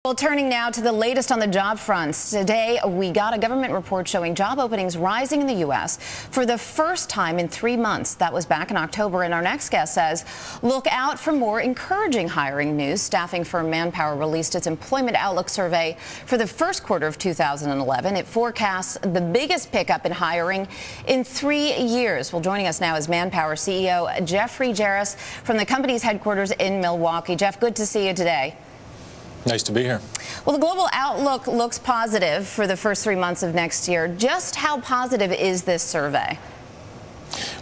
Well, turning now to the latest on the job fronts. Today, we got a government report showing job openings rising in the U.S. for the first time in 3 months. That was back in October. And our next guest says, look out for more encouraging hiring news. Staffing firm Manpower released its employment outlook survey for the first quarter of 2011. It forecasts the biggest pickup in hiring in 3 years. Well, joining us now is Manpower CEO Joerres from the company's headquarters in Milwaukee. Jeff, good to see you today. Nice to be here. Well, the global outlook looks positive for the first 3 months of next year. Just how positive is this survey?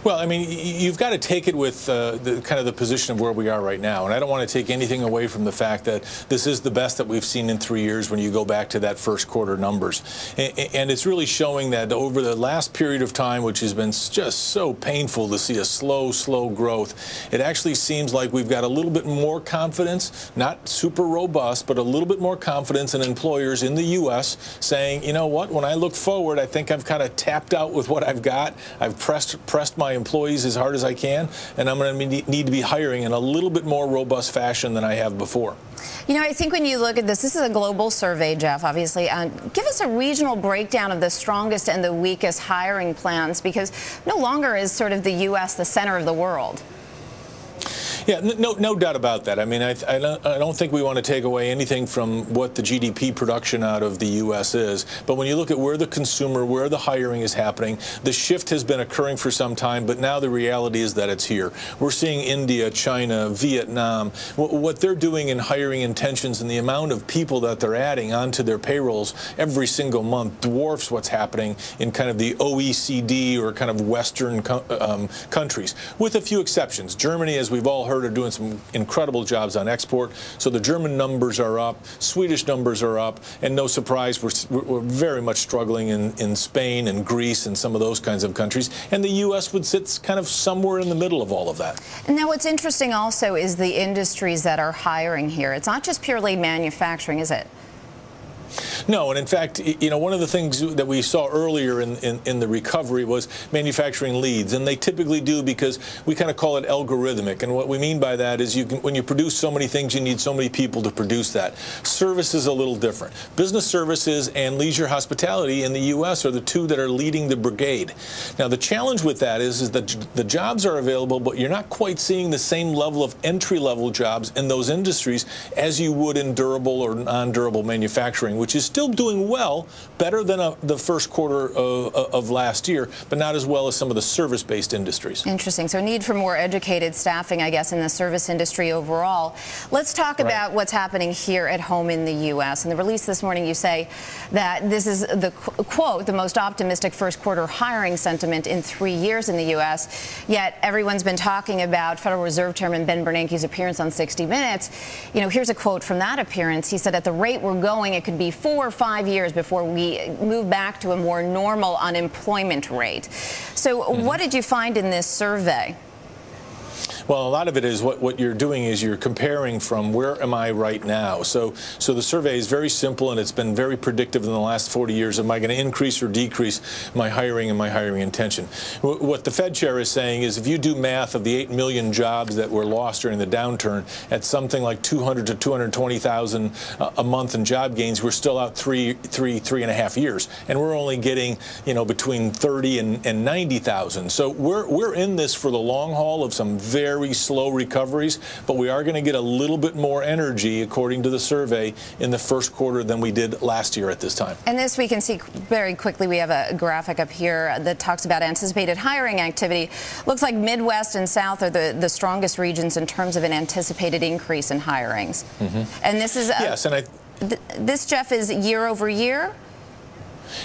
Well, I mean, you've got to take it with the position of where we are right now. And I don't want to take anything away from the fact that this is the best that we've seen in 3 years when you go back to that first quarter numbers. And it's really showing that over the last period of time, which has been just so painful to see a slow growth, it actually seems like we've got a little bit more confidence, not super robust, but a little bit more confidence in employers in the U.S. saying, you know what, when I look forward, I think I've kind of tapped out with what I've got. I've pressed my employees as hard as I can, and I'm going to need to be hiring in a little bit more robust fashion than I have before. You know, I think when you look at this is a global survey, Jeff, obviously. Give us a regional breakdown of the strongest and the weakest hiring plans, because no longer is sort of the U.S. the center of the world. Yeah, no doubt about that. I mean, I don't think we want to take away anything from what the GDP production out of the U.S. is. But when you look at where the consumer, where the hiring is happening, the shift has been occurring for some time, but now the reality is that it's here. We're seeing India, China, Vietnam, what they're doing in hiring intentions and the amount of people that they're adding onto their payrolls every single month dwarfs what's happening in kind of the OECD or kind of Western countries, with a few exceptions. Germany, as we've all heard, are doing some incredible jobs on export. So the German numbers are up, Swedish numbers are up, and no surprise, we're very much struggling in Spain and Greece and some of those kinds of countries. And the U.S. would sit kind of somewhere in the middle of all of that. And now what's interesting also is the industries that are hiring here. It's not just purely manufacturing, is it? No, and in fact, you know, one of the things that we saw earlier in the recovery was manufacturing leads, and they typically do because we kind of call it algorithmic. And what we mean by that is when you produce so many things, you need so many people to produce that. Service is a little different. Business services and leisure hospitality in the U.S. are the two that are leading the brigade. Now, the challenge with that is that the jobs are available, but you're not quite seeing the same level of entry-level jobs in those industries as you would in durable or non-durable manufacturing, which is still doing well, better than the first quarter of last year, but not as well as some of the service-based industries. Interesting. So need for more educated staffing, I guess, in the service industry overall. Let's talk about what's happening here at home in the U.S. In the release this morning, you say that this is the quote, the most optimistic first quarter hiring sentiment in 3 years in the U.S. Yet everyone's been talking about Federal Reserve Chairman Ben Bernanke's appearance on 60 Minutes. You know, here's a quote from that appearance. He said, "At the rate we're going, it could be 4 or 5 years before we move back to a more normal unemployment rate." So what did you find in this survey? Well, a lot of it is what you're doing is you're comparing from where am I right now. So the survey is very simple, and it's been very predictive in the last 40 years. Am I going to increase or decrease my hiring and my hiring intention? What the Fed chair is saying is if you do math of the 8 million jobs that were lost during the downturn at something like 200 to 220,000 a month in job gains, we're still out three and a half years, and we're only getting, you know, between 30 and 90,000. So we're in this for the long haul of some very slow recoveries, but we are going to get a little bit more energy, according to the survey, in the first quarter than we did last year at this time. And this we can see very quickly. We have a graphic up here that talks about anticipated hiring activity. Looks like Midwest and South are the strongest regions in terms of an anticipated increase in hirings. And this is yes, and this, Jeff, is year over year.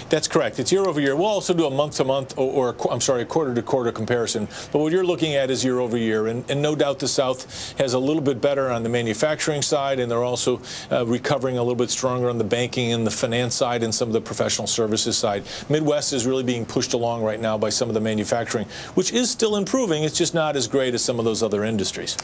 That's correct. It's year over year. We'll also do a month-to-month or I'm sorry, a quarter-to-quarter comparison. But what you're looking at is year over year. And no doubt the South has a little bit better on the manufacturing side, and they're also recovering a little bit stronger on the banking and the finance side and some of the professional services side. Midwest is really being pushed along right now by some of the manufacturing, which is still improving. It's just not as great as some of those other industries.